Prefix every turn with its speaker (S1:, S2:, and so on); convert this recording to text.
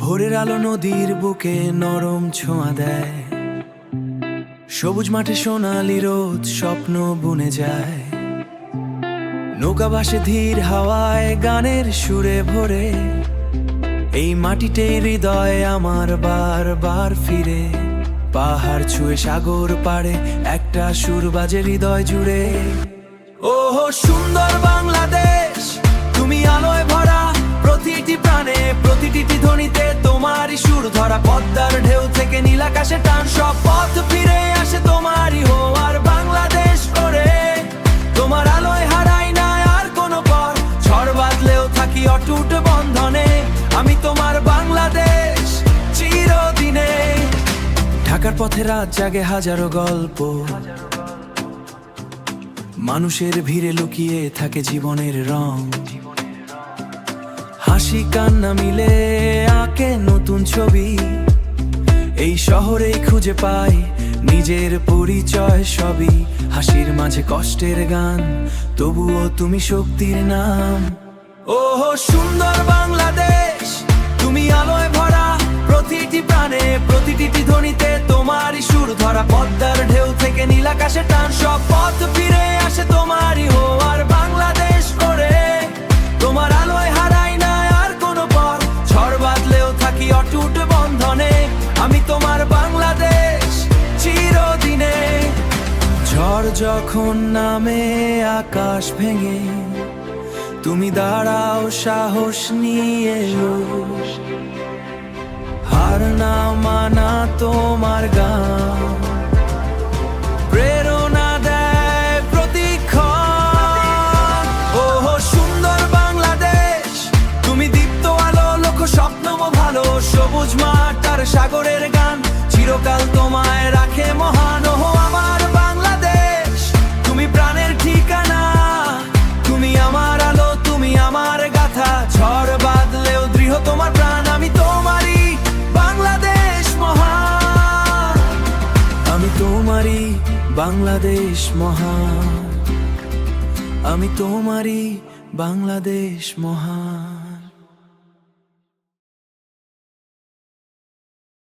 S1: ভোরের আলো নদীর বুকে নরম ছোঁয়া দেয়, সবুজ মাঠে সোনালি রোদ স্বপ্ন বুনে যায়। নৌকা ভাসে ধীর হাওয়ায় গানের সুরে ভরে, এই মাটিতেই হৃদয় আমার বারবার ফিরে। পাহাড় ছুঁয়ে সাগর পাড়ে একটা সুর বাজে হৃদয় জুড়ে। ওহ সুন্দর বাংলাদেশ, তুমি আলোয় ভরা, প্রতিটি প্রাণে প্রতিটি ধ্বনিতে তোমারই সুর ধরা। পদ্মার ঢেউ থেকে নীল আকাশে টান, সব পথ ফিরে আসে তোমারই হওয়ার বাংলাদেশ করে। তোমার আলোয় হারাই না আর কোনো পর, ঝড় বাদলেও থাকি অটুট বন্ধনে। আমি তোমার বাংলাদেশ চিরদিনে। ঢাকার পথে রাত জাগে হাজারো গল্প, মানুষের ভিড়ে লুকিয়ে থাকে জীবনের রং। হাসি কান্না মিলে আঁকে নতুন ছবি, এই শহরেই খুঁজে পাই নিজের পরিচয় সবই। হাসির মাঝে কষ্টের গান, তবুও তুমি শক্তির নাম। ওহ সুন্দর বাংলাদেশ, তুমি আলোয় ভরা, প্রতিটি প্রাণে প্রতিটি ধ্বনিতে তোমারই সুর ধরা। পদ্মার ঢেউ থেকে নীল আকাশে টান, সব পথ ফিরে আসে তোমারই হওয়ার বাংলাদেশ করে। তোমার আলোয় হারাই না আর কোনো পর, ঝড় বাদলেও থাকি অটুট বন্ধনে। আমি তোমার বাংলাদেশ চিরদিনে। ঝড় যখন নামে আকাশ ভেঙে, তুমি দাঁড়াও সাহস নিয়ে। হার না মানা তোমার গান, প্রেরণা দেয় প্রতিক্ষণ। ওহ সুন্দর বাংলাদেশ, তুমি দীপ্ত আলো, লক্ষ স্বপ্ন ভালো। সবুজ মাঠ আর সাগরের গান চিরকাল তোমায় রাখে মহান। ওহ আমার বাংলাদেশ, তুমি প্রাণের ঠিকানা, তুমি আমার আলো, তুমি আমার গাথা। ঝড় বাদলেও দৃঢ় তোমার প্রাণ, আমি তোমারই বাংলাদেশ মহান। আমি তোমারই বাংলাদেশ মহান, আমি তোমারই বাংলাদেশ মহান।